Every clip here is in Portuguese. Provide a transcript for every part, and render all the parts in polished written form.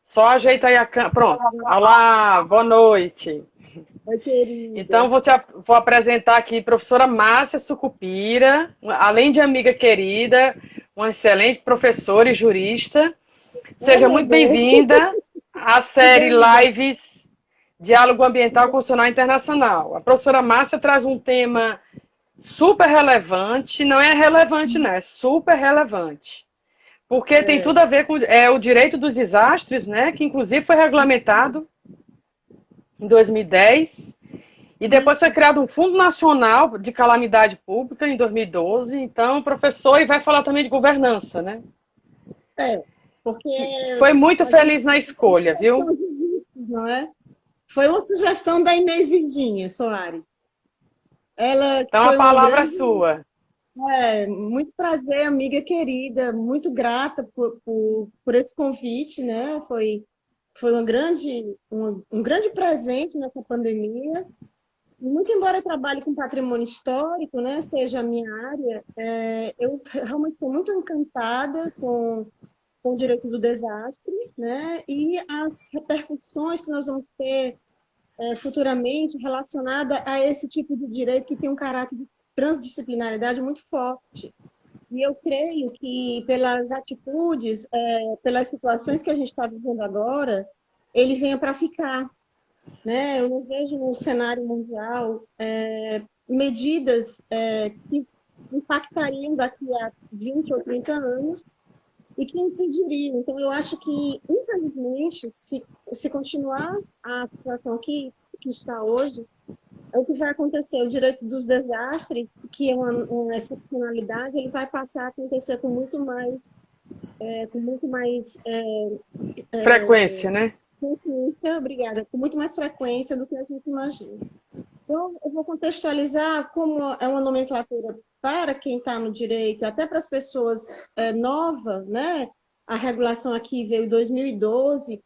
Só ajeita aí a câmera. Pronto. Olá, boa noite. Oi, Então, querida. vou apresentar aqui a professora Márcia Sucupira, além de amiga querida, uma excelente professora e jurista. Oh, Seja meu muito Deus, bem-vinda à série obrigada. Lives Diálogo Ambiental Constitucional Internacional. A professora Márcia traz um tema super relevante, não é relevante, né? É super relevante. Porque tem É, tudo a ver com o direito dos desastres, né? Que inclusive foi regulamentado em 2010. E depois foi isso, criado um Fundo Nacional de Calamidade Pública em 2012. Então, professor, e vai falar também de governança, né? é, porque Foi muito a gente feliz na tem escolha, viu? questão de vícios, não é? Foi uma sugestão da Inês Virgínia Soares. Ela Então, a foi uma palavra é grande, sua. muito prazer, amiga querida, muito grata por esse convite, né? Foi um grande presente nessa pandemia. Muito embora eu trabalhe com patrimônio histórico, né, seja a minha área, eu realmente estou muito encantada com o direito do desastre, né, e as repercussões que nós vamos ter futuramente relacionada a esse tipo de direito que tem um caráter de transdisciplinaridade muito forte. E eu creio que pelas atitudes, pelas situações que a gente está vivendo agora, ele venha para ficar, né? Eu não vejo no cenário mundial medidas que impactariam daqui a 20 ou 30 anos e que impediriam. Então, eu acho que, infelizmente, se continuar a situação que está hoje, é o que vai acontecer. O direito dos desastres, que é uma excepcionalidade, ele vai passar a acontecer com muito mais Frequência, né? frequência, obrigada, com muito mais frequência do que a gente imagina. Então, eu vou contextualizar como é uma nomenclatura para quem está no direito, até para as pessoas novas, né? A regulação aqui veio em 2012.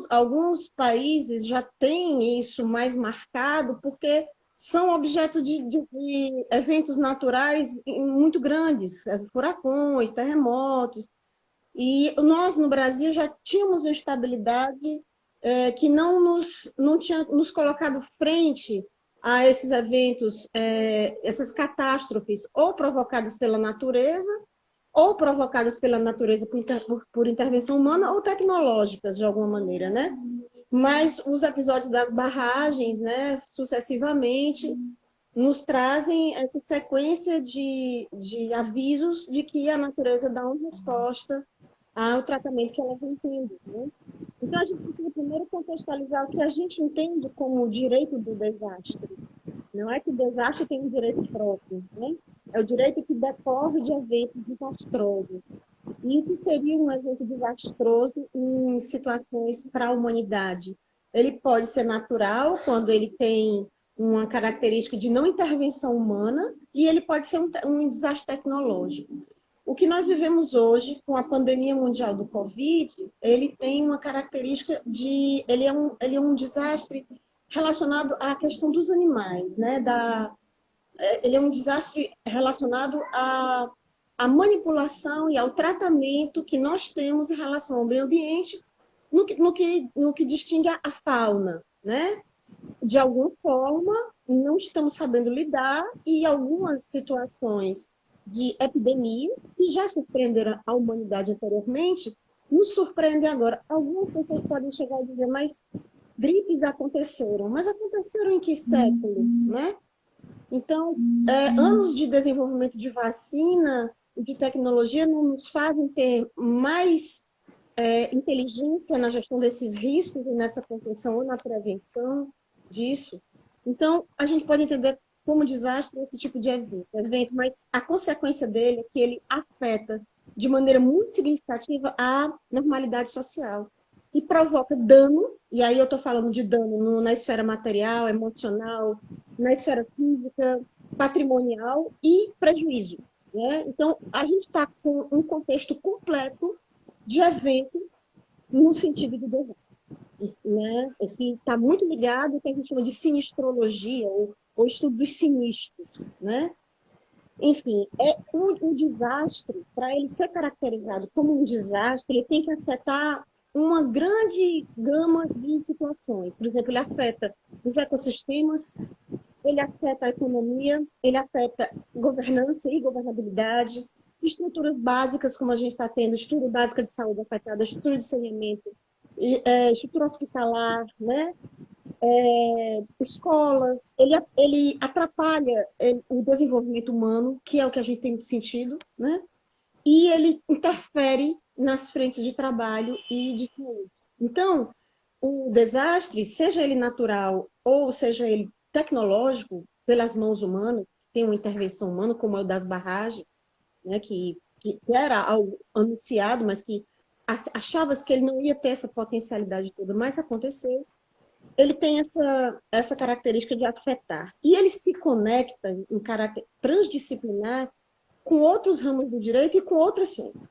Alguns países já têm isso mais marcado, porque são objeto de eventos naturais muito grandes, furacões, terremotos. E nós, no Brasil, já tínhamos uma estabilidade que não tinha nos colocado frente a esses eventos, essas catástrofes, ou provocadas pela natureza, ou provocadas pela natureza por intervenção humana, ou tecnológicas, de alguma maneira, né? Mas os episódios das barragens, né, sucessivamente, nos trazem essa sequência de avisos de que a natureza dá uma resposta ao tratamento que ela vem tendo, né? Então, a gente precisa primeiro contextualizar o que a gente entende como o direito do desastre. Não é que o desastre tem um direito próprio, né? É o direito que decorre de eventos desastrosos. E o que seria um evento desastroso em situações para a humanidade? Ele pode ser natural, quando ele tem uma característica de não intervenção humana, e ele pode ser um desastre tecnológico. O que nós vivemos hoje com a pandemia mundial do Covid, ele tem uma característica de, ele é um desastre relacionado à questão dos animais, né? Ele é um desastre relacionado à manipulação e ao tratamento que nós temos em relação ao meio ambiente, no que distingue a fauna, né? De alguma forma, não estamos sabendo lidar e algumas situações de epidemia, que já surpreenderam a humanidade anteriormente, nos surpreendem agora. Algumas pessoas podem chegar a dizer, mas gripes aconteceram. Mas aconteceram em que século, né? Então, anos de desenvolvimento de vacina e de tecnologia não nos fazem ter mais inteligência na gestão desses riscos e nessa contenção ou na prevenção disso. Então, a gente pode entender como desastre esse tipo de evento, mas a consequência dele é que ele afeta de maneira muito significativa a normalidade social e provoca dano, e aí eu estou falando de dano na esfera material, emocional, na esfera física, patrimonial e prejuízo. Né? Então, a gente está com um contexto completo de evento no sentido do desenho, né? Que está muito ligado ao que a gente chama de sinistrologia, ou estudo dos sinistros, né? Enfim, um desastre, para ele ser caracterizado como um desastre, ele tem que afetar uma grande gama de situações. Por exemplo, ele afeta os ecossistemas, ele afeta a economia, ele afeta governança e governabilidade, estruturas básicas, como a gente está tendo, estrutura básica de saúde afetada, estrutura de saneamento, estrutura hospitalar, né? Escolas, ele atrapalha o desenvolvimento humano, que é o que a gente tem sentido, né? E ele interfere nas frentes de trabalho e de saúde. Então, o desastre, seja ele natural ou seja ele tecnológico, pelas mãos humanas, tem uma intervenção humana, como é o das barragens, né, que era algo anunciado, mas que achavas que ele não ia ter essa potencialidade toda, mas aconteceu. Ele tem essa característica de afetar. E ele se conecta em caráter transdisciplinar com outros ramos do direito e com outras ciências.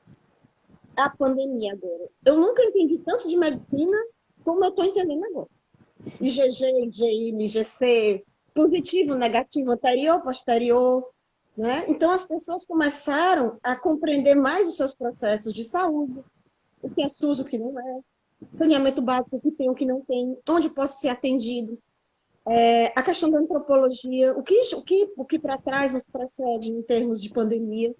A pandemia agora. Eu nunca entendi tanto de medicina como eu estou entendendo agora. IgG, IgI, IgC, positivo, negativo, anterior, posterior. Né? Então, as pessoas começaram a compreender mais os seus processos de saúde, o que é SUS, o que não é, saneamento básico, o que tem, o que não tem, onde posso ser atendido. A questão da antropologia, o que para trás nos precede em termos de pandemia.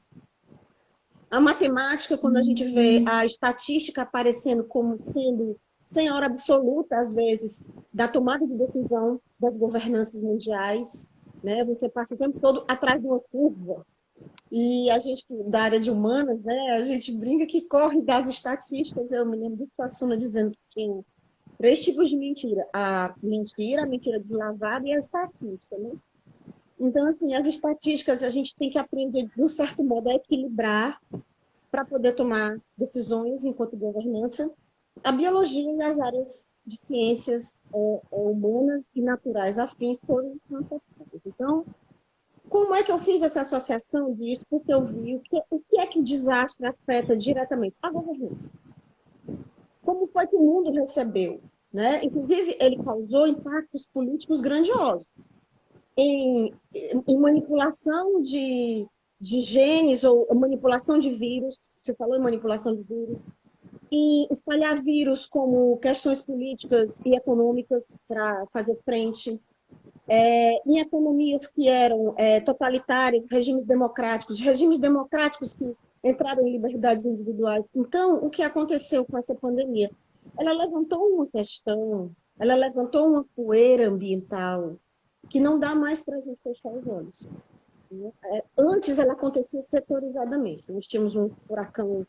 A matemática, quando a gente vê a estatística aparecendo como sendo senhora absoluta, às vezes, da tomada de decisão das governanças mundiais, né? Você passa o tempo todo atrás de uma curva. E a gente, da área de humanas, né, a gente brinca que corre das estatísticas. Eu me lembro do Suassuna dizendo que tinha 3 tipos de mentira. A mentira deslavada e a estatística, né? Então, assim, as estatísticas a gente tem que aprender, de um certo modo, a equilibrar para poder tomar decisões enquanto governança. A biologia e as áreas de ciências humanas e naturais afins foram afetadas. Então, como é que eu fiz essa associação disso? Porque eu vi o que é que o desastre afeta diretamente a governança. Como foi que o mundo recebeu? Né? Inclusive, ele causou impactos políticos grandiosos em manipulação de genes ou manipulação de vírus. Você falou em manipulação de vírus. Em espalhar vírus como questões políticas e econômicas para fazer frente. Em economias que eram totalitárias, regimes democráticos que entraram em liberdades individuais. Então, o que aconteceu com essa pandemia? Ela levantou uma questão, ela levantou uma poeira ambiental que não dá mais para a gente fechar os olhos. Antes, ela acontecia setorizadamente. Nós tínhamos um furacão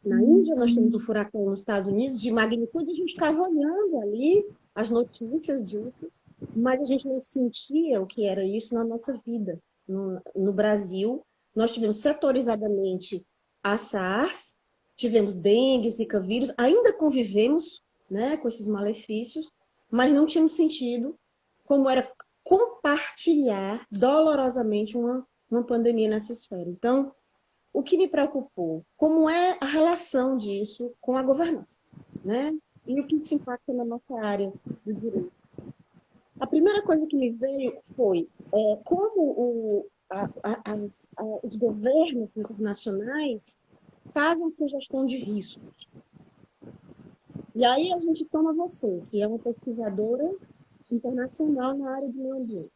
na Índia, nós temos um furacão nos Estados Unidos de magnitude, a gente ficava olhando ali as notícias disso, mas a gente não sentia o que era isso na nossa vida. No Brasil, nós tivemos setorizadamente a SARS, tivemos dengue, zika vírus, ainda convivemos, né, com esses malefícios, mas não tínhamos sentido como era compartilhar dolorosamente uma pandemia nessa esfera. Então, o que me preocupou? Como é a relação disso com a governança, né? E o que isso impacta na nossa área do direito. A primeira coisa que me veio foi como os governos internacionais fazem sugestão de riscos. E aí a gente toma você, que é uma pesquisadora internacional na área do meio ambiente,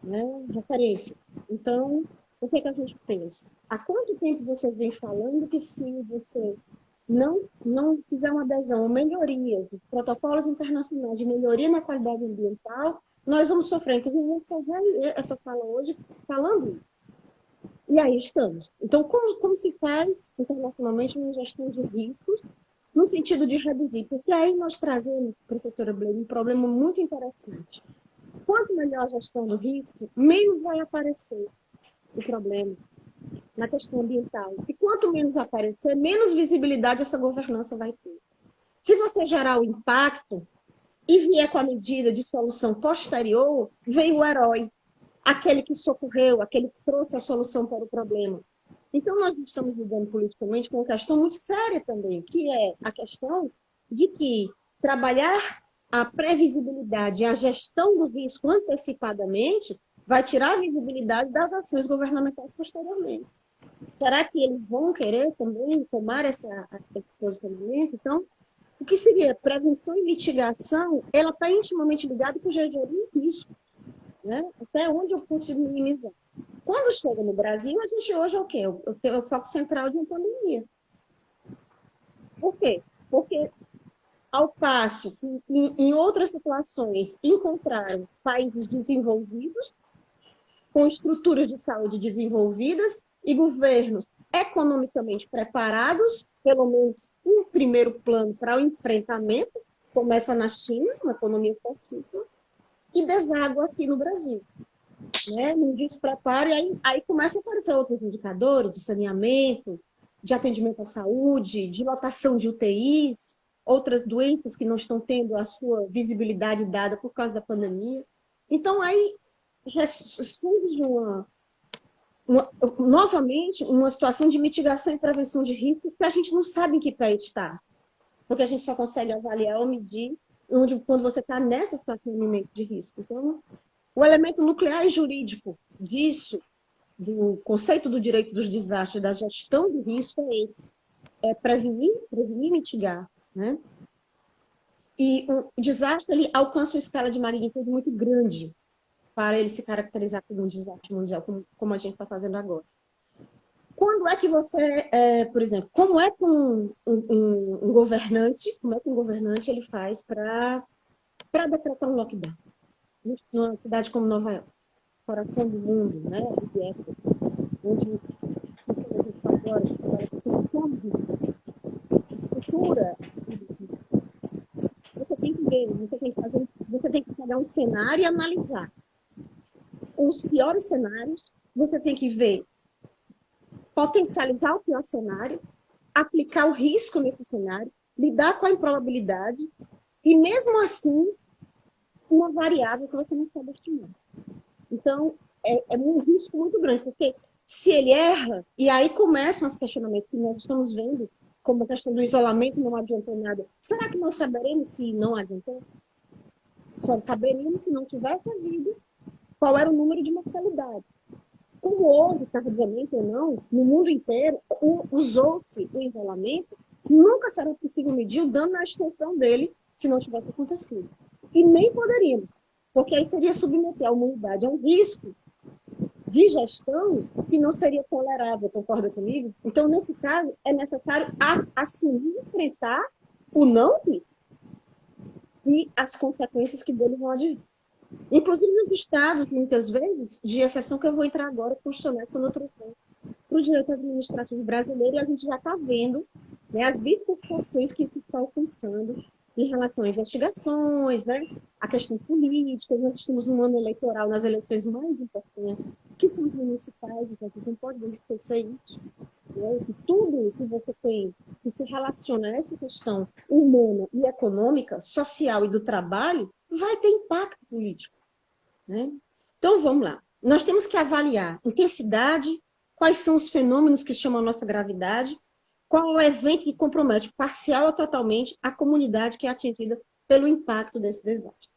né? Referência. Então, o que a gente pensa? Há quanto tempo você vem falando que se você não fizer uma adesão a melhorias, protocolos internacionais de melhoria na qualidade ambiental, nós vamos sofrer. Inclusive, você vê essa fala hoje falando isso. E aí estamos. Então, como se faz internacionalmente uma gestão de riscos no sentido de reduzir? Porque aí nós trazemos, professora Blaine, um problema muito interessante. Quanto melhor a gestão do risco, menos vai aparecer o problema na questão ambiental. E quanto menos aparecer, menos visibilidade essa governança vai ter. Se você gerar o impacto e vier com a medida de solução posterior, vem o herói, aquele que socorreu, aquele que trouxe a solução para o problema. Então, nós estamos lidando politicamente com uma questão muito séria também, que é a questão de que trabalhar a previsibilidade e a gestão do risco antecipadamente vai tirar a visibilidade das ações governamentais posteriormente. Será que eles vão querer também tomar esse posicionamento? Então, O que seria prevenção e mitigação, ela está intimamente ligada com o gerenciamento de risco, né? Até onde eu consigo minimizar. Quando chega no Brasil, a gente hoje é o quê? Eu tenho o foco central de uma pandemia. Por quê? Porque, ao passo que em outras situações encontraram países desenvolvidos, com estruturas de saúde desenvolvidas e governos economicamente preparados, pelo menos um primeiro plano para o enfrentamento, começa na China, uma economia fortíssima, e deságua aqui no Brasil. Né? Num despreparo, e aí começam a aparecer outros indicadores de saneamento, de atendimento à saúde, de lotação de UTIs, outras doenças que não estão tendo a sua visibilidade dada por causa da pandemia. Então, aí surge novamente uma situação de mitigação e prevenção de riscos que a gente não sabe em que pé está, porque a gente só consegue avaliar ou medir quando você está nessa situação de risco. Então, o elemento nuclear e jurídico disso, do conceito do direito dos desastres, da gestão do risco, é esse. É prevenir e mitigar. Né? E o desastre ele alcança uma escala de magnitude muito grande para ele se caracterizar como um desastre mundial, como a gente está fazendo agora. Quando é que você, por exemplo, como é que um governante, como é que um governante ele faz para decretar um lockdown? Numa cidade como Nova York, coração do mundo, né? Onde 24 horas trabalha com tudo, cultura, você tem que ver, você tem que pegar um cenário e analisar os piores cenários, você tem que ver, potencializar o pior cenário, aplicar o risco nesse cenário, lidar com a improbabilidade e, mesmo assim, uma variável que você não sabe estimar. Então, é um risco muito grande, porque se ele erra, e aí começam os questionamentos que nós estamos vendo, como a questão do isolamento não adiantou nada. Será que nós saberemos se não adiantou? Só saberíamos se não tivesse havido qual era o número de mortalidade. Como houve, tardiamente ou não, no mundo inteiro, usou-se o isolamento, nunca será possível medir o dano na extensão dele se não tivesse acontecido. E nem poderíamos, porque aí seria submeter a humanidade a um risco de gestão que não seria tolerável, concorda comigo? Então, nesse caso, é necessário assumir e enfrentar o não risco e as consequências que dele vão advir. Inclusive nos estados, muitas vezes, de exceção que eu vou entrar agora, constitucional, quando eu trouxe para o direito administrativo brasileiro, e a gente já está vendo, né, as bifurcações que se estão alcançando em relação a investigações, né, a questão política. Nós estamos num ano eleitoral, nas eleições mais importantes, que são as municipais, então a gente não pode esquecer isso. Né, que tudo que você tem que se relaciona a essa questão humana e econômica, social e do trabalho, vai ter impacto político. Né? Então, vamos lá. Nós temos que avaliar intensidade, quais são os fenômenos que chamam a nossa gravidade, qual é o evento que compromete parcial ou totalmente a comunidade que é atingida pelo impacto desse desastre.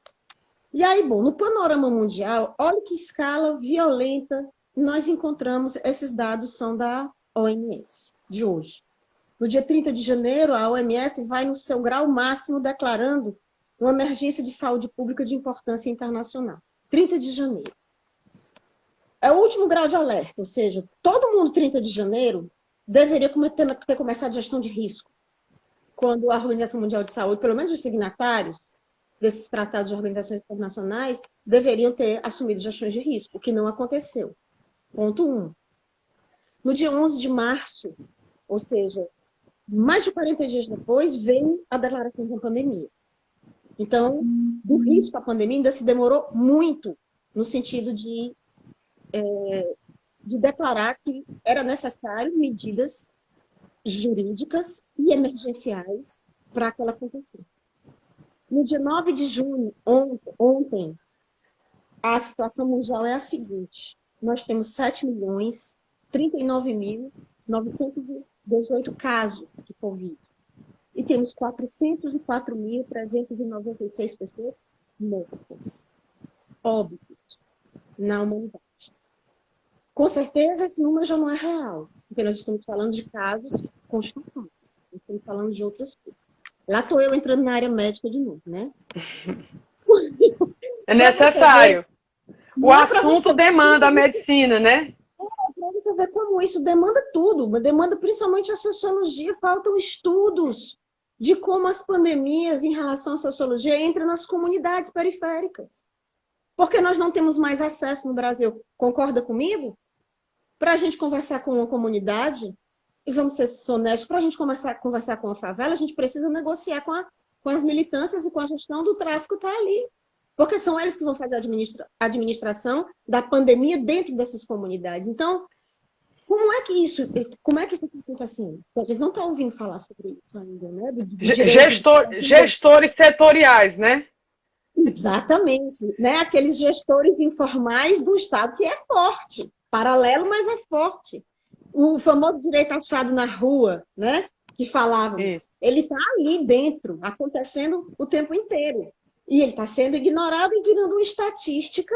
E aí, bom, no panorama mundial, olha que escala violenta nós encontramos. Esses dados são da OMS, de hoje. No dia 30 de janeiro, a OMS vai no seu grau máximo declarando uma emergência de saúde pública de importância internacional. 30 de janeiro. É o último grau de alerta, ou seja, todo mundo 30 de janeiro deveria ter começado a gestão de risco. Quando a Organização Mundial de Saúde, pelo menos os signatários desses tratados de organizações internacionais, deveriam ter assumido gestões de risco, o que não aconteceu. Ponto 1. No dia 11 de março, ou seja, mais de 40 dias depois, veio a declaração de uma pandemia. Então, o risco à pandemia ainda se demorou muito no sentido de declarar que era necessário medidas jurídicas e emergenciais para que ela acontecesse. No dia 9 de junho, ontem, a situação mundial é a seguinte: nós temos 7.039.918 casos de Covid. E temos 404.396 pessoas mortas, óbitos, na humanidade. Com certeza, esse número já não é real, porque nós estamos falando de casos constatados, estamos falando de outras coisas. Lá estou eu entrando na área médica de novo, né? É necessário. O Não é para assunto você demanda a medicina, né? ver como isso demanda tudo, demanda principalmente a sociologia, faltam estudos de como as pandemias em relação à sociologia entram nas comunidades periféricas. Porque nós não temos mais acesso no Brasil. Concorda comigo? Para a gente conversar com uma comunidade, e vamos ser honestos, para a gente conversar com a favela, a gente precisa negociar com as militâncias e com a gestão do tráfico está ali. Porque são eles que vão fazer a administração da pandemia dentro dessas comunidades. Então, como é que isso fica assim? A gente não está ouvindo falar sobre isso ainda, né? Gestores setoriais, né? Exatamente, né? Aqueles gestores informais do Estado, que é forte, paralelo, mas é forte. O famoso direito achado na rua, né? Que falávamos, ele está ali dentro, acontecendo o tempo inteiro. E ele está sendo ignorado e virando uma estatística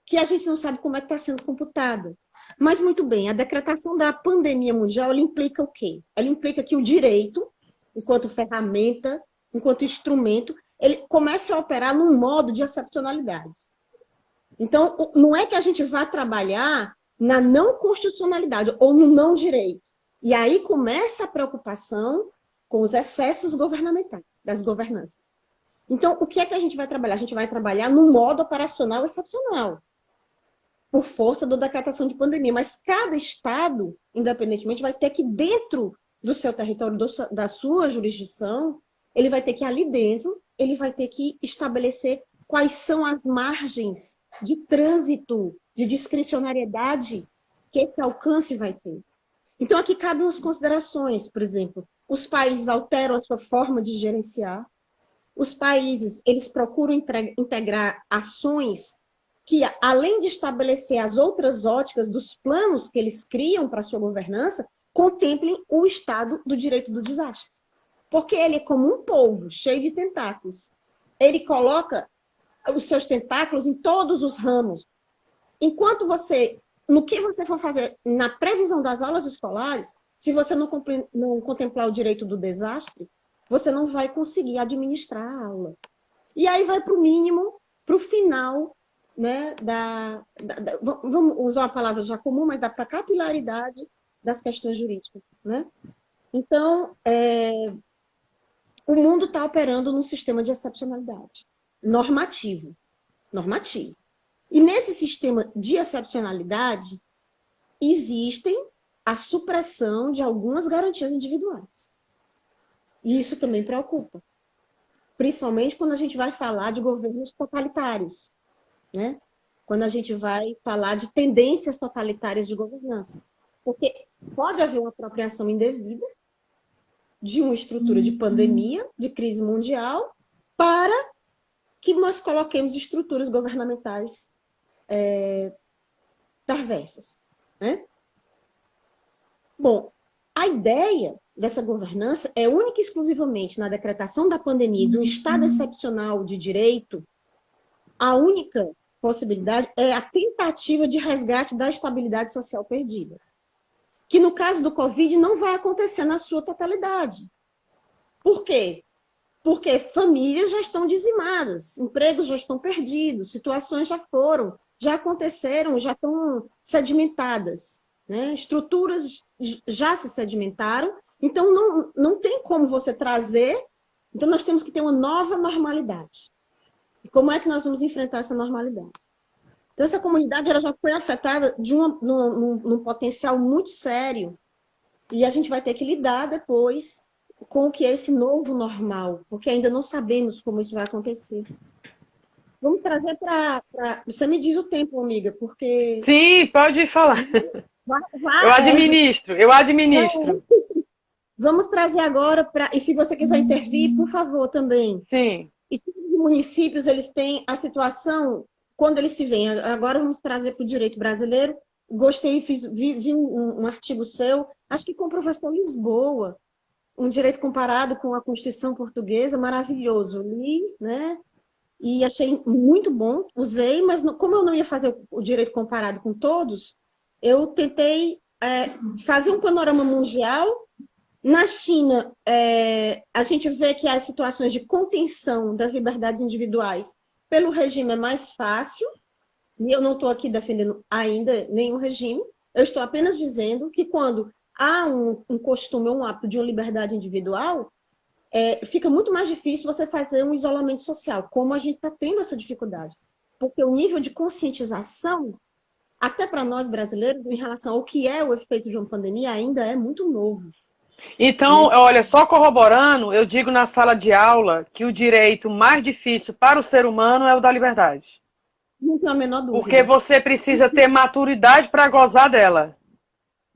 que a gente não sabe como é que está sendo computada. Mas, muito bem, a decretação da pandemia mundial, ela implica o quê? Ela implica que o direito, enquanto ferramenta, enquanto instrumento, ele começa a operar num modo de excepcionalidade. Então, não é que a gente vá trabalhar na não constitucionalidade ou no não direito. E aí começa a preocupação com os excessos governamentais, das governanças. Então, o que é que a gente vai trabalhar? A gente vai trabalhar num modo operacional excepcional, por força da decretação de pandemia. Mas cada estado, independentemente, vai ter que, dentro do seu território, da sua jurisdição, ele vai ter que, ali dentro, ele vai ter que estabelecer quais são as margens de trânsito, de discricionariedade que esse alcance vai ter. Então, aqui cabem as considerações, por exemplo, os países alteram a sua forma de gerenciar, os países, eles procuram integrar ações que, além de estabelecer as outras óticas dos planos que eles criam para a sua governança, contemplem o estado do direito do desastre. Porque ele é como um polvo cheio de tentáculos. Ele coloca os seus tentáculos em todos os ramos. Enquanto no que você for fazer na previsão das aulas escolares, se você não contemplar o direito do desastre, você não vai conseguir administrar a aula. E aí vai para o mínimo, para o final, né, vamos usar uma palavra já comum, mas dá para a capilaridade das questões jurídicas. Né? Então, o mundo está operando num sistema de excepcionalidade normativo. E nesse sistema de excepcionalidade, existem a supressão de algumas garantias individuais. E isso também preocupa. Principalmente quando a gente vai falar de governos totalitários, né? Quando a gente vai falar de tendências totalitárias de governança. Porque pode haver uma apropriação indevida de uma estrutura de pandemia, de crise mundial, para que nós coloquemos estruturas governamentais perversas. Né? Bom, a ideia dessa governança é única e exclusivamente na decretação da pandemia e do estado excepcional de direito. A única possibilidade é a tentativa de resgate da estabilidade social perdida, que no caso do Covid não vai acontecer na sua totalidade. Por quê? Porque famílias já estão dizimadas, empregos já estão perdidos, situações já aconteceram, já estão sedimentadas, né? Estruturas já se sedimentaram, então não tem como você trazer, então nós temos que ter uma nova normalidade. E como é que nós vamos enfrentar essa normalidade? Então essa comunidade ela já foi afetada num potencial muito sério e a gente vai ter que lidar depois com o que é esse novo normal, porque ainda não sabemos como isso vai acontecer. Vamos trazer para... Você me diz o tempo, amiga, porque... Sim, pode falar. Eu administro. Vamos trazer agora para... E se você quiser intervir, por favor, também. Sim. E os municípios, eles têm a situação, quando eles se veem. Agora vamos trazer para o direito brasileiro. Gostei, vi um artigo seu, acho que com o professor Lisboa, um direito comparado com a Constituição Portuguesa, maravilhoso. Li, né? E achei muito bom, usei, mas como eu não ia fazer o direito comparado com todos, eu tentei fazer um panorama mundial Na China, a gente vê que as situações de contenção das liberdades individuais pelo regime é mais fácil, e eu não estou aqui defendendo ainda nenhum regime, eu estou apenas dizendo que quando há um costume ou um hábito de uma liberdade individual, fica muito mais difícil você fazer um isolamento social, como a gente está tendo essa dificuldade. Porque o nível de conscientização, até para nós brasileiros, em relação ao que é o efeito de uma pandemia, ainda é muito novo. Então, olha, só corroborando, eu digo na sala de aula que o direito mais difícil para o ser humano é o da liberdade. Não tenho a menor dúvida. Porque você precisa ter maturidade para gozar dela.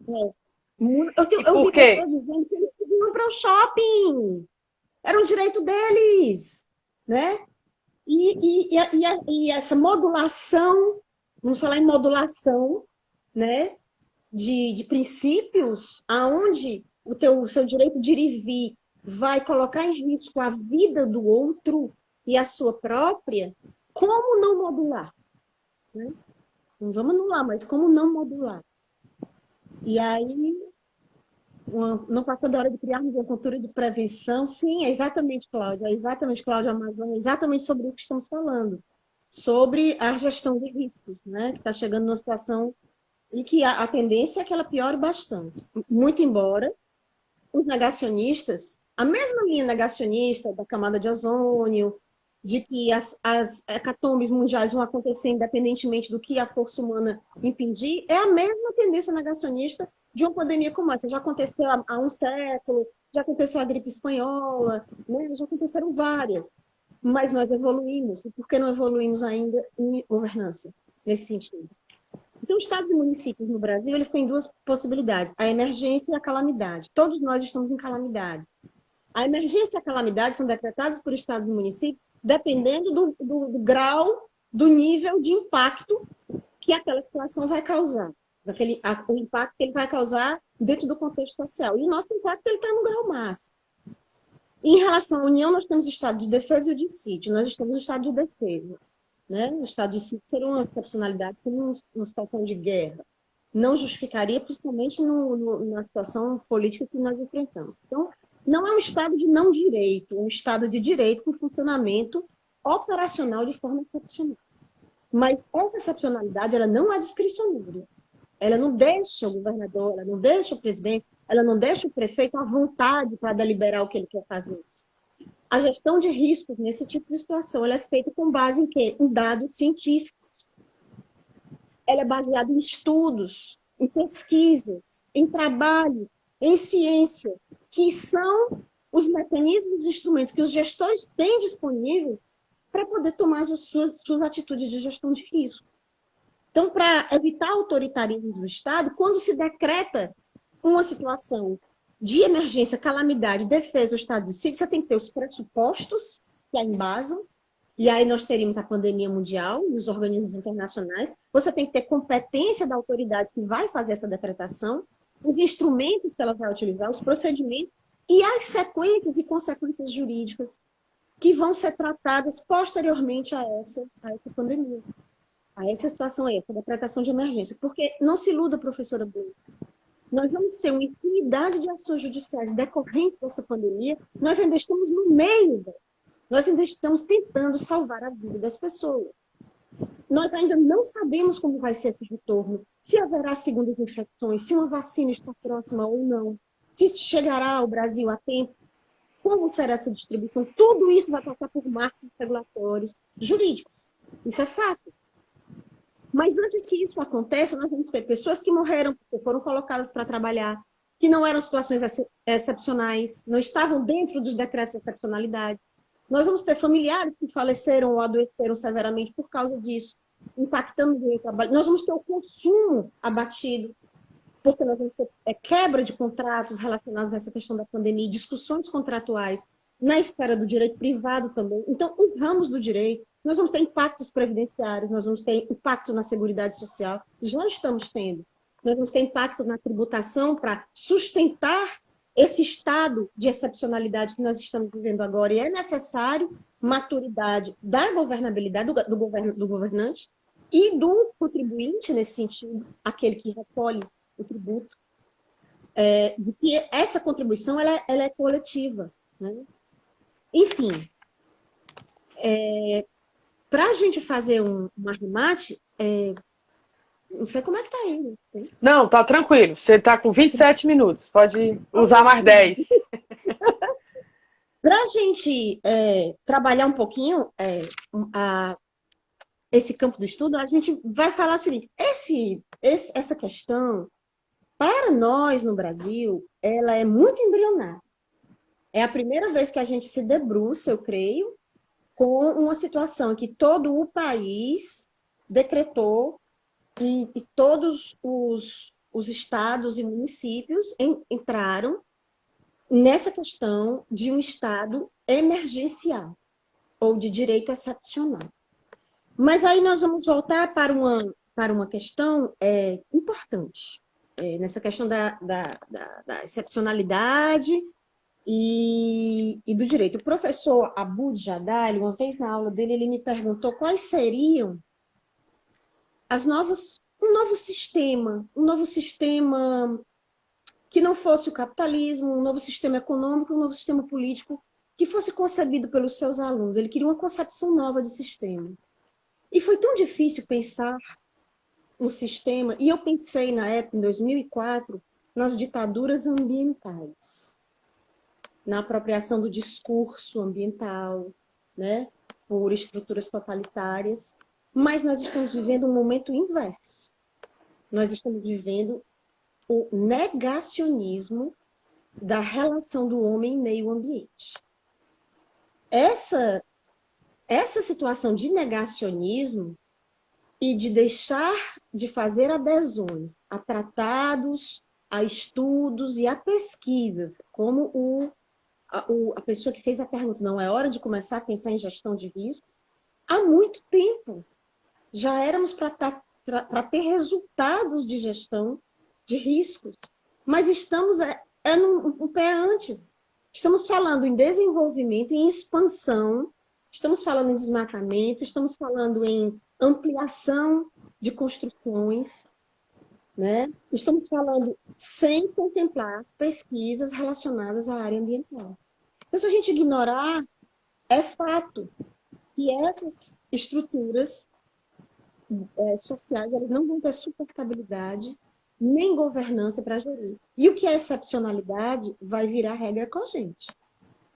Eu vi pessoas dizendo que eles iam para o shopping. Era um direito deles, né? E essa modulação, vamos falar em modulação, né? De princípios, aonde o seu direito de ir e vir vai colocar em risco a vida do outro e a sua própria, como não modular? Né? Não vamos anular, mas como não modular? E aí, não passou da hora de criarmos uma cultura de prevenção? Sim, é exatamente, Cláudia, Amazônia, é exatamente sobre isso que estamos falando. Sobre a gestão de riscos, né? Que está chegando numa situação em que a tendência é que ela piore bastante. Muito embora os negacionistas, a mesma linha negacionista da camada de ozônio, de que as hecatombes mundiais vão acontecer independentemente do que a força humana impedir, é a mesma tendência negacionista de uma pandemia como essa. Já aconteceu há um século, já aconteceu a gripe espanhola, né? Já aconteceram várias. Mas nós evoluímos. E por que não evoluímos ainda em governança, nesse sentido? Então, estados e municípios no Brasil, eles têm duas possibilidades, a emergência e a calamidade. Todos nós estamos em calamidade. A emergência e a calamidade são decretadas por estados e municípios dependendo do grau, do nível de impacto que aquela situação vai causar. O impacto que ele vai causar dentro do contexto social. E o nosso impacto está no grau máximo. Em relação à União, nós temos o estado de defesa e o de sítio. Nós estamos no estado de defesa. Né? O estado de sítio seria uma excepcionalidade como uma situação de guerra. Não justificaria, principalmente na situação política que nós enfrentamos. Então, não é um estado de não direito, um estado de direito com funcionamento operacional de forma excepcional. Mas essa excepcionalidade, ela não é discricionária. Ela não deixa o governador, ela não deixa o presidente, ela não deixa o prefeito à vontade para deliberar o que ele quer fazer. A gestão de riscos nesse tipo de situação ela é feita com base em quê? Em dados científicos. Ela é baseada em estudos, em pesquisas, em trabalho, em ciência, que são os mecanismos e instrumentos que os gestores têm disponíveis para poder tomar as suas atitudes de gestão de risco. Então, para evitar autoritarismo do Estado, quando se decreta uma situação de emergência, calamidade, defesa do estado de sítio, você tem que ter os pressupostos que a embasam, e aí nós teríamos a pandemia mundial e os organismos internacionais. Você tem que ter competência da autoridade que vai fazer essa decretação, os instrumentos que ela vai utilizar, os procedimentos e as sequências e consequências jurídicas que vão ser tratadas posteriormente a essa pandemia, a essa situação, a essa decretação de emergência. Porque não se iluda, professora Blum, nós vamos ter uma infinidade de ações judiciais decorrentes dessa pandemia, nós ainda estamos no meio dela. Nós ainda estamos tentando salvar a vida das pessoas. Nós ainda não sabemos como vai ser esse retorno, se haverá segundas infecções, se uma vacina está próxima ou não, se chegará ao Brasil a tempo, como será essa distribuição. Tudo isso vai passar por marcos regulatórios jurídicos. Isso é fato. Mas antes que isso aconteça, nós vamos ter pessoas que morreram porque foram colocadas para trabalhar, que não eram situações excepcionais, não estavam dentro dos decretos de excepcionalidade. Nós vamos ter familiares que faleceram ou adoeceram severamente por causa disso, impactando o trabalho. Nós vamos ter o consumo abatido, porque nós vamos ter quebra de contratos relacionados a essa questão da pandemia, discussões contratuais na esfera do direito privado também. Então, os ramos do direito, nós vamos ter impactos previdenciários, nós vamos ter impacto na Seguridade Social, já estamos tendo. Nós vamos ter impacto na tributação para sustentar esse estado de excepcionalidade que nós estamos vivendo agora. E é necessário maturidade da governabilidade, do governante e do contribuinte, nesse sentido, aquele que recolhe o tributo, de que essa contribuição ela é coletiva, né? Enfim, para a gente fazer um arremate, não sei como é que está aí. Né? Não, tá tranquilo. Você tá com 27 minutos. Pode usar mais 10. Para a gente trabalhar um pouquinho esse campo do estudo, a gente vai falar o seguinte: essa questão, para nós no Brasil, ela é muito embrionária. É a primeira vez que a gente se debruça, eu creio, com uma situação que todo o país decretou e todos os estados e municípios entraram nessa questão de um estado emergencial ou de direito excepcional. Mas aí nós vamos voltar para uma questão importante, nessa questão da excepcionalidade e do direito. O professor Abu Jadali, uma vez na aula dele, ele me perguntou quais seriam um novo sistema que não fosse o capitalismo, um novo sistema econômico, um novo sistema político, que fosse concebido pelos seus alunos. Ele queria uma concepção nova de sistema. E foi tão difícil pensar um sistema, e eu pensei na época, em 2004, nas ditaduras ambientais, na apropriação do discurso ambiental, né, por estruturas totalitárias, mas nós estamos vivendo um momento inverso. Nós estamos vivendo o negacionismo da relação do homem em meio ambiente. Essa situação de negacionismo e de deixar de fazer adesões a tratados, a estudos e a pesquisas, como a pessoa que fez a pergunta, não é hora de começar a pensar em gestão de risco? Há muito tempo. Já éramos para ter resultados de gestão de riscos, mas estamos um pé antes. Estamos falando em desenvolvimento, em expansão, estamos falando em desmatamento, estamos falando em ampliação de construções, né? Estamos falando sem contemplar pesquisas relacionadas à área ambiental. Então, se a gente ignorar, é fato que essas estruturas sociais elas não vão ter suportabilidade nem governança para gerir. E o que é excepcionalidade vai virar regra cogente,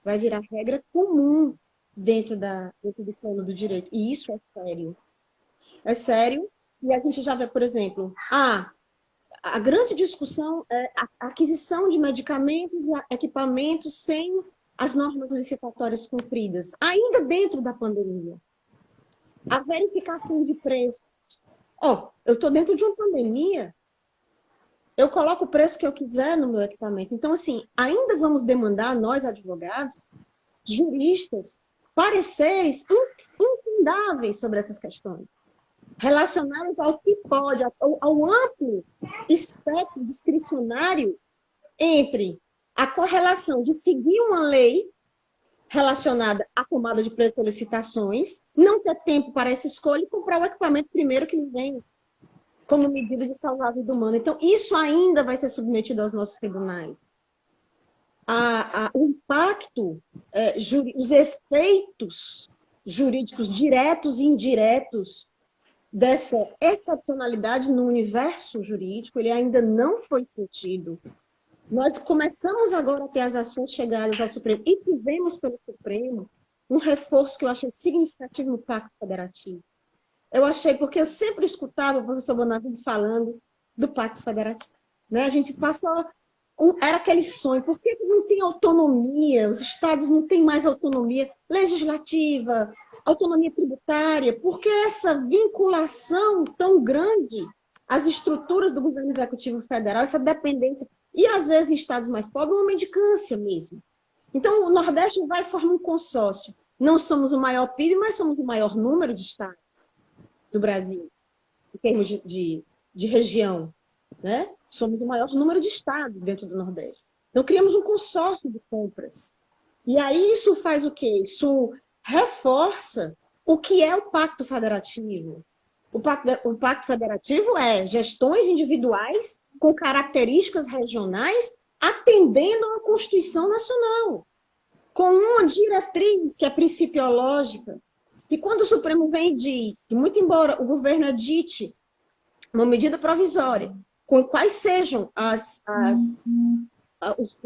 vai virar regra comum dentro do plano do direito. E isso é sério. É sério. E a gente já vê, por exemplo, a grande discussão é a aquisição de medicamentos e equipamentos sem as normas licitatórias cumpridas, ainda dentro da pandemia. A verificação de preços. Eu estou dentro de uma pandemia, eu coloco o preço que eu quiser no meu equipamento. Então, assim, ainda vamos demandar, nós advogados, juristas, pareceres infindáveis sobre essas questões, relacionadas ao que pode, ao amplo espectro discricionário entre a correlação de seguir uma lei relacionada à tomada de preço de licitações, não ter tempo para essa escolha e comprar o equipamento primeiro que lhe vem, como medida de salvar a vida humana. Então, isso ainda vai ser submetido aos nossos tribunais. O impacto, os efeitos jurídicos diretos e indiretos dessa excepcionalidade no universo jurídico, ele ainda não foi sentido. Nós começamos agora a ter as ações chegadas ao Supremo e tivemos pelo Supremo um reforço que eu achei significativo no Pacto Federativo. Eu achei, porque eu sempre escutava o professor Bonavides falando do Pacto Federativo. Né? A gente passou... Era aquele sonho, por que não tem autonomia? Os estados não têm mais autonomia legislativa, autonomia tributária, porque essa vinculação tão grande às estruturas do governo executivo federal, essa dependência, e às vezes em estados mais pobres, uma mendicância mesmo. Então, o Nordeste vai formar um consórcio. Não somos o maior PIB, mas somos o maior número de estados do Brasil, em termos de região. Né? Somos o maior número de estados dentro do Nordeste. Então, criamos um consórcio de compras. E aí isso faz o quê? Isso reforça o que é o Pacto Federativo. O Pacto Federativo é gestões individuais com características regionais, atendendo à Constituição Nacional, com uma diretriz que é principiológica, que quando o Supremo vem e diz que, muito embora o governo edite uma medida provisória, com quais sejam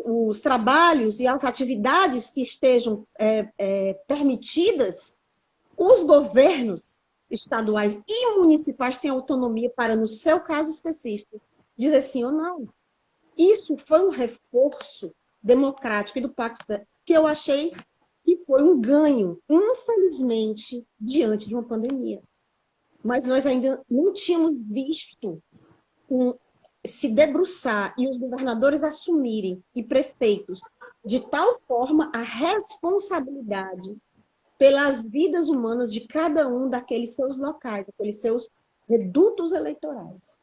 os trabalhos e as atividades que estejam permitidas, os governos estaduais e municipais têm autonomia para, no seu caso específico, dizer sim ou não. Isso foi um reforço democrático e do pacto que eu achei que foi um ganho, infelizmente, diante de uma pandemia. Mas nós ainda não tínhamos visto se debruçar e os governadores assumirem, e prefeitos, de tal forma a responsabilidade pelas vidas humanas de cada um daqueles seus locais, daqueles seus redutos eleitorais.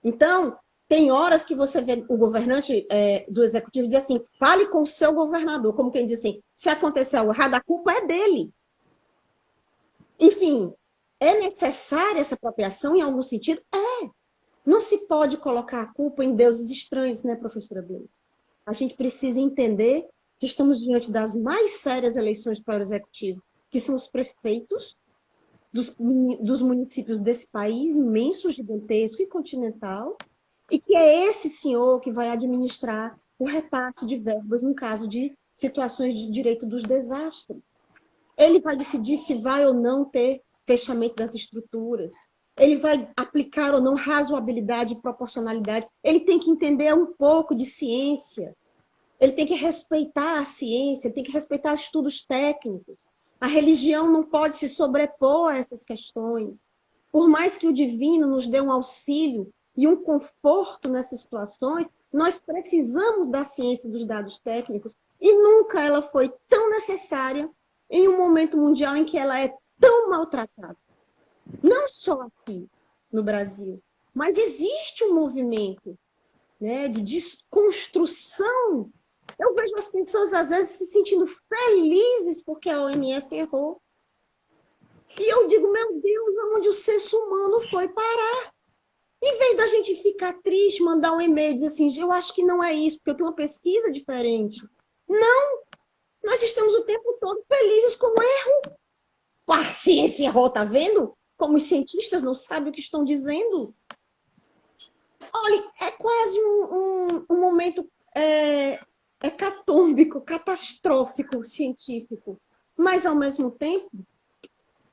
Então, tem horas que você vê o governante do executivo dizer assim, fale com o seu governador, como quem diz assim, se acontecer algo errado, a culpa é dele. Enfim, é necessária essa apropriação em algum sentido? Não se pode colocar a culpa em deuses estranhos, né, professora Bela? A gente precisa entender que estamos diante das mais sérias eleições para o executivo, que são os prefeitos dos municípios desse país imenso, gigantesco e continental, e que é esse senhor que vai administrar o repasse de verbas no caso de situações de direito dos desastres. Ele vai decidir se vai ou não ter fechamento das estruturas. Ele vai aplicar ou não razoabilidade e proporcionalidade. Ele tem que entender um pouco de ciência. Ele tem que respeitar a ciência, ele tem que respeitar estudos técnicos. A religião não pode se sobrepor a essas questões. Por mais que o divino nos dê um auxílio e um conforto nessas situações, nós precisamos da ciência e dos dados técnicos, e nunca ela foi tão necessária em um momento mundial em que ela é tão maltratada. Não só aqui no Brasil, mas existe um movimento, né, de desconstrução. Eu vejo as pessoas, às vezes, se sentindo felizes porque a OMS errou. E eu digo, meu Deus, aonde o senso humano foi parar? Em vez da gente ficar triste, mandar um e-mail e dizer assim, eu acho que não é isso, porque eu tenho uma pesquisa diferente. Não! Nós estamos o tempo todo felizes com o erro. A ciência errou, tá vendo? Como os cientistas não sabem o que estão dizendo. Olha, é quase um momento hecatômbico, catastrófico, científico. Mas, ao mesmo tempo,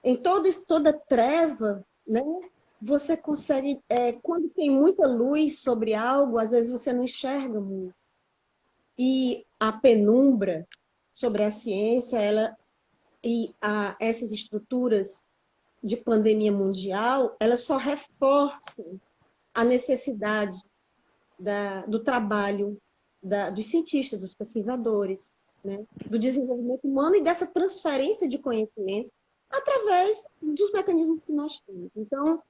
em toda treva, né, você consegue... quando tem muita luz sobre algo, às vezes você não enxerga muito. E a penumbra sobre a ciência, essas estruturas de pandemia mundial, elas só reforçam a necessidade do trabalho dos cientistas, dos pesquisadores, né? Do desenvolvimento humano e dessa transferência de conhecimentos através dos mecanismos que nós temos. Então,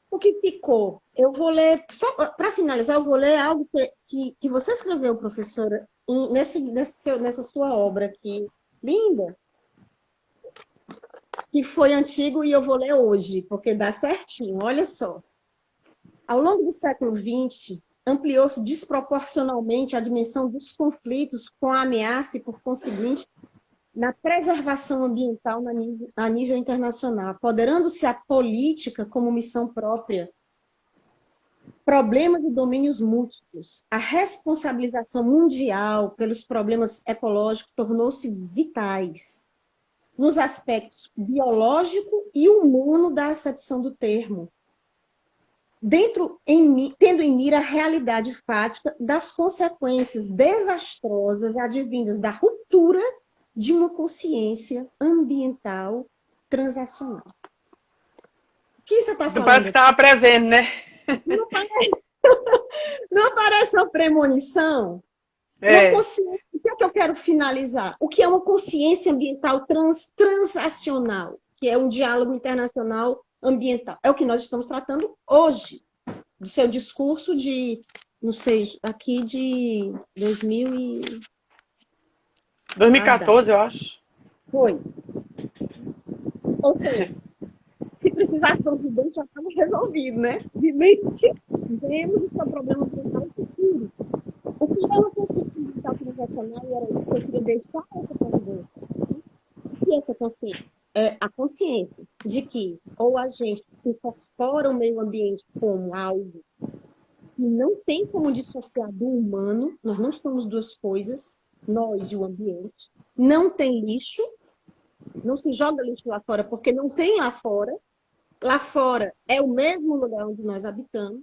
o que ficou? Eu vou ler, só para finalizar, eu vou ler algo que você escreveu, professora, nessa sua obra aqui, linda, que foi antigo e eu vou ler hoje, porque dá certinho. Olha só. Ao longo do século XX, ampliou-se desproporcionalmente a dimensão dos conflitos com a ameaça e, por conseguinte, na preservação ambiental a nível internacional, apoderando-se a política como missão própria, problemas e domínios múltiplos. A responsabilização mundial pelos problemas ecológicos tornou-se vitais nos aspectos biológico e humano da acepção do termo, tendo em mira a realidade fática das consequências desastrosas advindas da ruptura de uma consciência ambiental transacional. O que você está falando? Parece que estava prevendo, né? Não parece uma premonição? O que é que eu quero finalizar? O que é uma consciência ambiental transacional? Que é um diálogo internacional ambiental. É o que nós estamos tratando hoje. Do seu discurso de, não sei, aqui de 2014, eu acho. Foi. Ou seja, se precisasse de um vidente, já estava resolvido, né? Vidente. vivemos o seu problema ambiental futuro. O que é uma consciência ambiental transacional? E era isso que eu queria deixar essa pergunta. O que é essa consciência? É a consciência de que ou a gente incorpora o meio ambiente como algo que não tem como dissociar do humano, nós não somos duas coisas, nós e o ambiente, não tem lixo, não se joga lixo lá fora porque não tem lá fora é o mesmo lugar onde nós habitamos,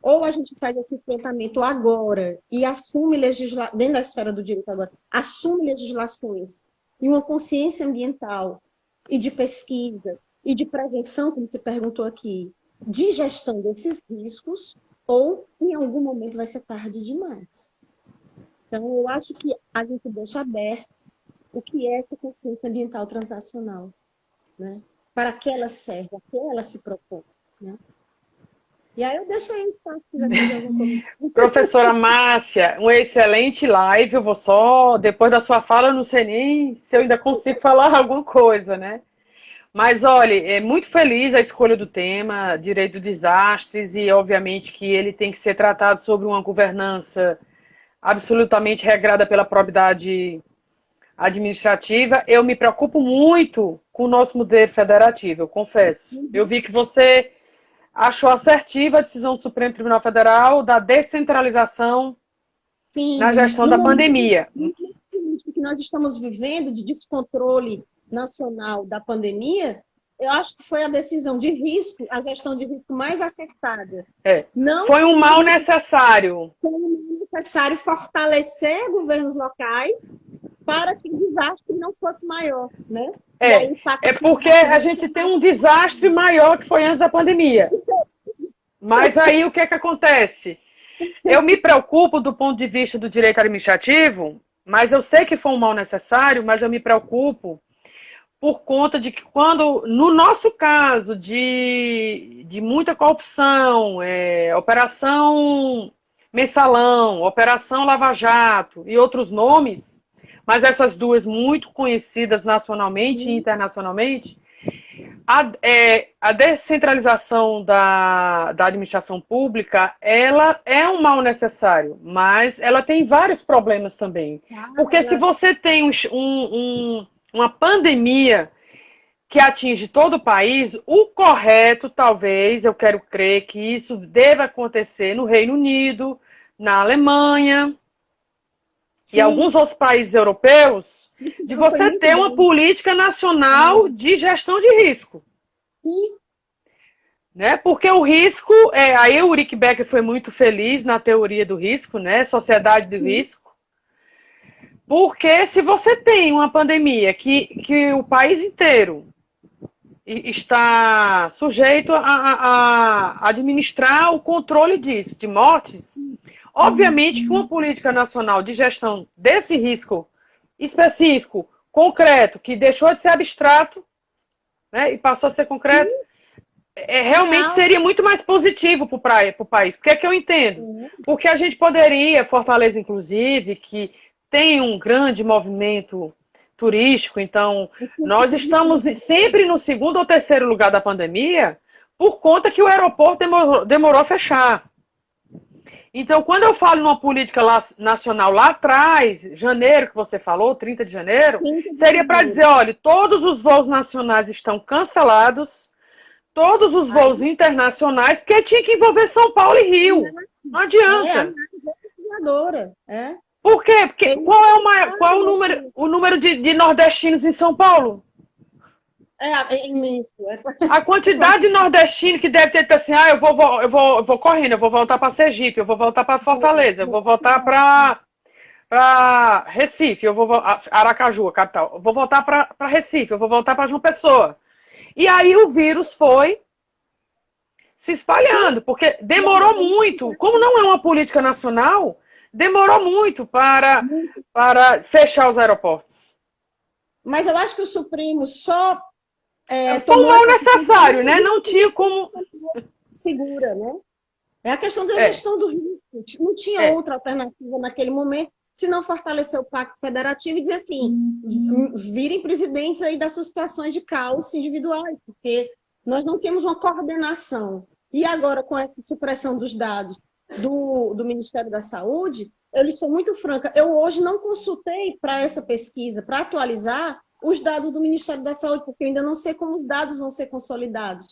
ou a gente faz esse enfrentamento agora e assume dentro da esfera do direito agora, assume legislações e uma consciência ambiental e de pesquisa e de prevenção, como você perguntou aqui, de gestão desses riscos, ou em algum momento vai ser tarde demais. Então, eu acho que a gente deixa aberto o que é essa consciência ambiental transacional, né? Para que ela serve, a que ela se propõe, né? E aí eu deixo aí o espaço, se quiser fazer alguma coisa. Professora Márcia, uma excelente live. Eu vou só, depois da sua fala, eu não sei nem se eu ainda consigo falar alguma coisa, né? Mas, olha, é muito feliz a escolha do tema, direito dos desastres, e obviamente que ele tem que ser tratado sobre uma governança absolutamente regrada pela probidade administrativa. Eu me preocupo muito com o nosso modelo federativo, eu confesso. Eu vi que você achou assertiva a decisão do Supremo Tribunal Federal da descentralização na gestão da pandemia. O que nós estamos vivendo de descontrole nacional da pandemia, eu acho que foi a decisão de risco, a gestão de risco mais acertada. Não foi um mal necessário. Foi um mal necessário fortalecer governos locais para que o desastre não fosse maior, né? É porque a gente tem um desastre maior que foi antes da pandemia. Mas aí o que é que acontece? Eu me preocupo do ponto de vista do direito administrativo, mas eu sei que foi um mal necessário, mas eu me preocupo por conta de que quando, no nosso caso de muita corrupção, Operação Mensalão, Operação Lava Jato e outros nomes, mas essas duas muito conhecidas nacionalmente e internacionalmente, a descentralização da administração pública, ela é um mal necessário, mas ela tem vários problemas também. Porque se você tem uma pandemia que atinge todo o país, o correto, talvez, eu quero crer que isso deva acontecer no Reino Unido, na Alemanha, sim, e alguns outros países europeus, de você ter uma política nacional de gestão de risco. Sim. Né? Porque o risco, aí o Ulrich Becker foi muito feliz na teoria do risco, né? Sociedade do risco. Porque se você tem uma pandemia que o país inteiro está sujeito a administrar o controle disso, de mortes, obviamente que uma política nacional de gestão desse risco específico, concreto, que deixou de ser abstrato, né, e passou a ser concreto, realmente seria muito mais positivo para o país. Por que é que eu entendo? Porque a gente poderia, Fortaleza inclusive, que tem um grande movimento turístico, então nós estamos sempre no segundo ou terceiro lugar da pandemia por conta que o aeroporto demorou a fechar. Então, quando eu falo numa política nacional lá atrás, janeiro que você falou, 30 de janeiro, seria para dizer, olha, todos os voos nacionais estão cancelados, todos os voos internacionais, porque tinha que envolver São Paulo e Rio. Não adianta. Por quê? Porque qual é o número de nordestinos em São Paulo? É imenso. A quantidade de nordestino que deve ter assim, eu vou correndo, eu vou voltar para Sergipe, eu vou voltar para Fortaleza, eu vou voltar para Recife, eu vou Aracaju, a capital, eu vou voltar para Recife, eu vou voltar para João Pessoa. E aí o vírus foi se espalhando, porque demorou muito. Como não é uma política nacional, demorou muito para fechar os aeroportos. Mas eu acho que o Supremo só foi um mal necessário, né? Não tinha como... Segura, né? É a questão da gestão do risco. Não tinha outra alternativa naquele momento, se não fortalecer o Pacto Federativo e dizer assim, virem presidentes aí das suas situações de caos individuais, porque nós não temos uma coordenação E agora, com essa supressão dos dados do Ministério da Saúde, eu lhe sou muito franca, eu hoje não consultei para essa pesquisa, para atualizar os dados do Ministério da Saúde, porque eu ainda não sei como os dados vão ser consolidados.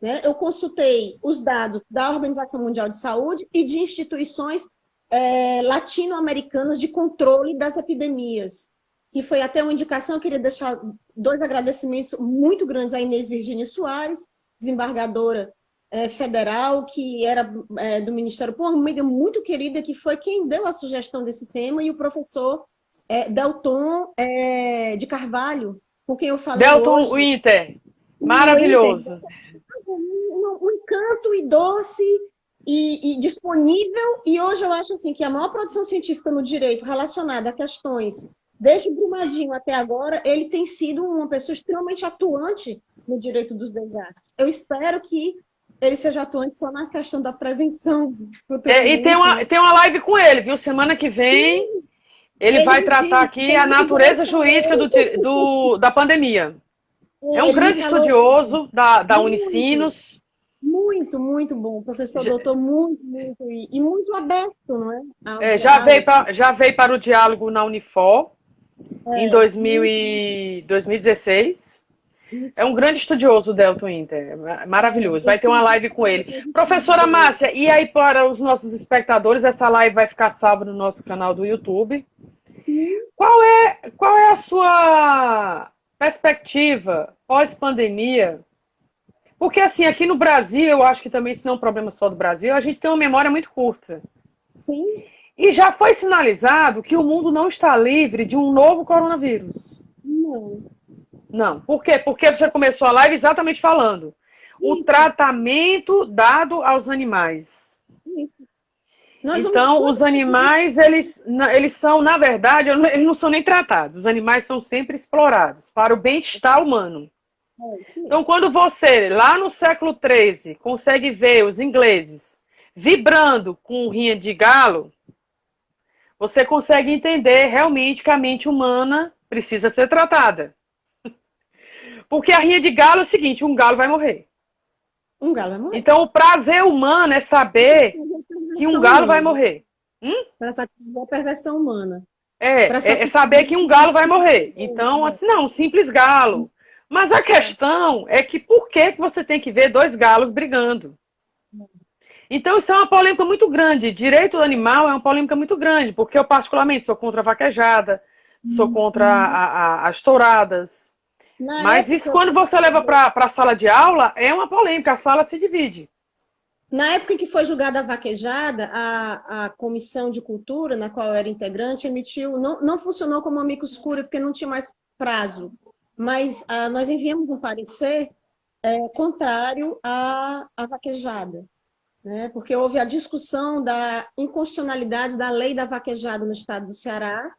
Né? Eu consultei os dados da Organização Mundial de Saúde e de instituições latino-americanas de controle das epidemias, que foi até uma indicação. Eu queria deixar 2 agradecimentos muito grandes à Inês Virgínia Soares, desembargadora federal, que era do Ministério, uma amiga muito querida, que foi quem deu a sugestão desse tema, e o professor Delton de Carvalho, com quem eu falei Delton hoje. Winter, maravilhoso. Um encanto e doce e disponível, e hoje eu acho assim, que a maior produção científica no direito relacionada a questões, desde Brumadinho até agora, ele tem sido uma pessoa extremamente atuante no direito dos desastres. Eu espero que ele seja atuante só na questão da prevenção. E tem uma live com ele, viu? Semana que vem ele vai tratar aqui a natureza jurídica da pandemia. É um grande estudioso da Unicinos. Muito, muito bom. Professor doutor, muito aberto, não é? Já veio para o diálogo na Unifor em 2016. Isso. É um grande estudioso, o Delton Winter. Maravilhoso. Vai ter uma live com ele. Professora Márcia, e aí para os nossos espectadores, essa live vai ficar salva no nosso canal do YouTube. Qual é a sua perspectiva pós-pandemia? Porque, assim, aqui no Brasil, eu acho que também isso não é um problema só do Brasil, a gente tem uma memória muito curta. Sim. E já foi sinalizado que o mundo não está livre de um novo coronavírus. Não. Por quê? Porque você começou a live exatamente falando. O tratamento dado aos animais. Isso. Então, os animais, eles são, na verdade, eles não são nem tratados. Os animais são sempre explorados para o bem-estar humano. Então, quando você, lá no século XIII, consegue ver os ingleses vibrando com rinha de galo, você consegue entender realmente que a mente humana precisa ser tratada. Porque a rinha de galo é o seguinte, um galo vai morrer. Um galo vai morrer. Então, o prazer humano é saber que um galo vai morrer. Para satisfazer a perversão humana. É saber que um galo vai morrer. Então, assim, não, um simples galo. Mas a questão é que por que você tem que ver 2 galos brigando? Então, isso é uma polêmica muito grande. Direito do animal é uma polêmica muito grande, porque eu, particularmente, sou contra a vaquejada, sou contra as touradas. Mas isso, quando você leva para a sala de aula, é uma polêmica, a sala se divide. Na época em que foi julgada a vaquejada, a Comissão de Cultura, na qual eu era integrante, emitiu, não funcionou como amicus curiae, porque não tinha mais prazo. Mas nós enviamos um parecer contrário à vaquejada, né? Porque houve a discussão da inconstitucionalidade da lei da vaquejada no estado do Ceará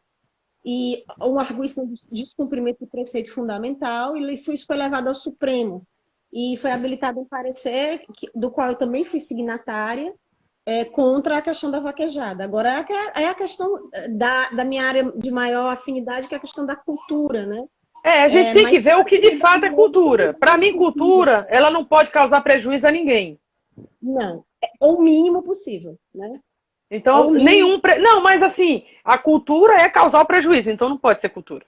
e uma arguição de descumprimento do preceito fundamental, e isso foi levado ao Supremo. E foi habilitado um parecer, do qual eu também fui signatária, contra a questão da vaquejada. Agora, é a questão da minha área de maior afinidade, que é a questão da cultura, né? A gente tem que ver o que de fato é cultura. Para mim, cultura, ela não pode causar prejuízo a ninguém. Não, o mínimo possível, né? Então, Não, mas assim, a cultura é causar o prejuízo, então não pode ser cultura.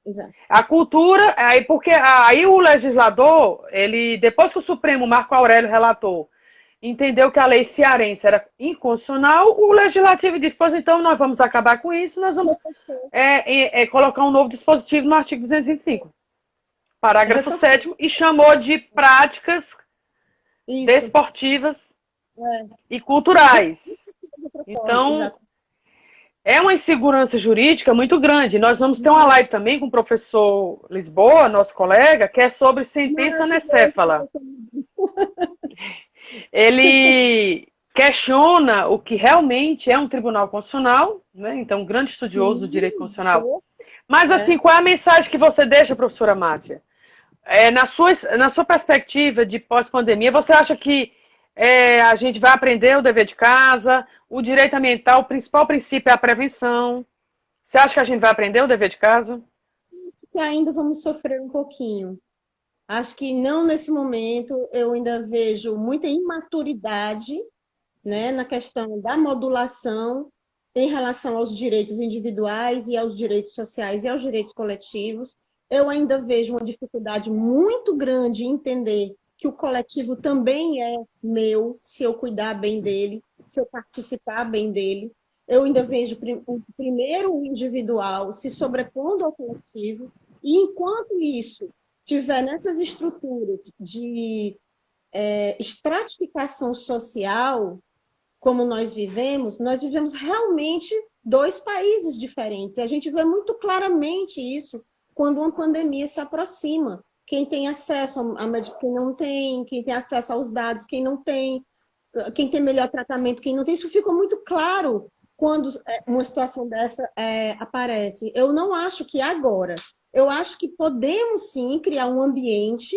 Exato. A cultura, porque aí o legislador, depois que o Supremo, Marco Aurélio, relatou, entendeu que a lei cearense era inconstitucional, o legislativo disse, pois então nós vamos acabar com isso, nós vamos colocar um novo dispositivo no artigo 225, parágrafo 7º, e chamou de práticas desportivas e culturais. Então, é uma insegurança jurídica muito grande. Nós vamos ter uma live também com o professor Lisboa, nosso colega, que é sobre sentença anacéfala. Ele questiona o que realmente é um tribunal constitucional, né? Então, um grande estudioso do direito constitucional. Mas, assim, qual é a mensagem que você deixa, professora Márcia? Na sua perspectiva de pós-pandemia, você acha que a gente vai aprender o dever de casa, o direito ambiental, o principal princípio é a prevenção? Você acha que a gente vai aprender o dever de casa? Que ainda vamos sofrer um pouquinho. Acho que não nesse momento, eu ainda vejo muita imaturidade, né, na questão da modulação em relação aos direitos individuais e aos direitos sociais e aos direitos coletivos. Eu ainda vejo uma dificuldade muito grande em entender que o coletivo também é meu, se eu cuidar bem dele, se eu participar bem dele. Eu ainda vejo primeiro o individual se sobrepondo ao coletivo, e enquanto isso tiver nessas estruturas de estratificação social, como nós vivemos realmente dois países diferentes. E a gente vê muito claramente isso quando uma pandemia se aproxima. Quem tem acesso a médico, quem não tem, quem tem acesso aos dados, quem não tem, quem tem melhor tratamento, quem não tem. Isso fica muito claro quando uma situação dessa aparece. Eu não acho que agora. Eu acho que podemos sim criar um ambiente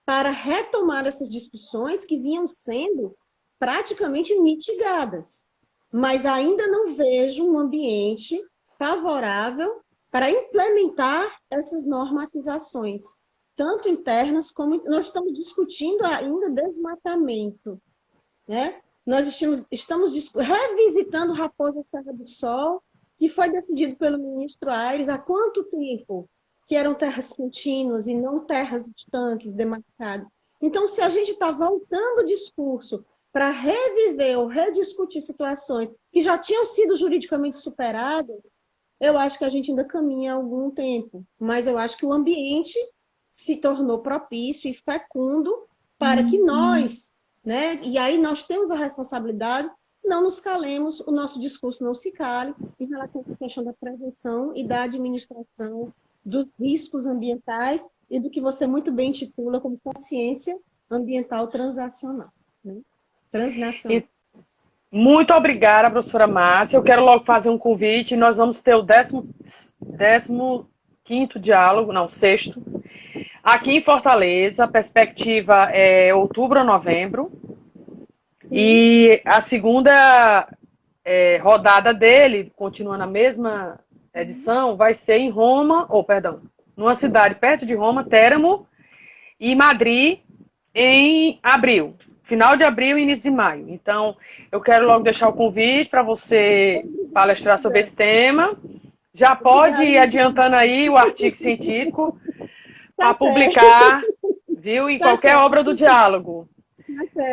para retomar essas discussões que vinham sendo praticamente mitigadas, mas ainda não vejo um ambiente favorável para implementar essas normatizações, tanto internas como nós estamos discutindo ainda desmatamento, né? Nós estamos revisitando Raposa Serra do Sol, que foi decidido pelo ministro Aires há quanto tempo que eram terras contínuas e não terras estanques, demarcadas. Então, se a gente está voltando o discurso para reviver ou rediscutir situações que já tinham sido juridicamente superadas, eu acho que a gente ainda caminha algum tempo. Mas eu acho que o ambiente se tornou propício e fecundo para que nós, né? E aí nós temos a responsabilidade, não nos calemos, o nosso discurso não se cale em relação à questão da prevenção e da administração dos riscos ambientais e do que você muito bem titula como consciência ambiental transacional, né? Transnacional. Muito obrigada, professora Márcia. Eu quero logo fazer um convite. Nós vamos ter o 15º diálogo, não, sexto, aqui em Fortaleza. A perspectiva é outubro a novembro. E a segunda rodada dele, continuando a mesma edição, vai ser em Roma, numa cidade perto de Roma, Teramo, e Madrid, em abril. Final de abril e início de maio. Então, eu quero logo deixar o convite para você palestrar sobre esse tema. Já pode ir adiantando aí o artigo científico para publicar, viu, em qualquer obra do diálogo.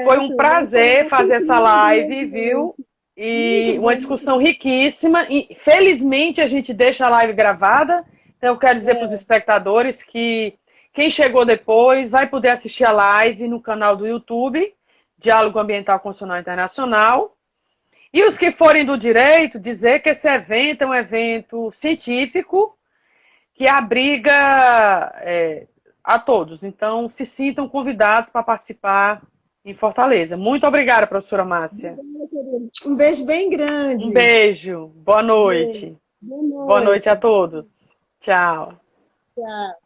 Foi um prazer fazer essa live, viu? E uma discussão riquíssima. E, felizmente, a gente deixa a live gravada. Então, eu quero dizer para os espectadores que quem chegou depois vai poder assistir a live no canal do YouTube, Diálogo Ambiental Constitucional Internacional. E os que forem do direito, dizer que esse evento é um evento científico que abriga a todos. Então, se sintam convidados para participar em Fortaleza. Muito obrigada, professora Márcia. Um beijo bem grande. Um beijo. Boa noite. Boa noite. Boa noite a todos. Tchau. Tchau.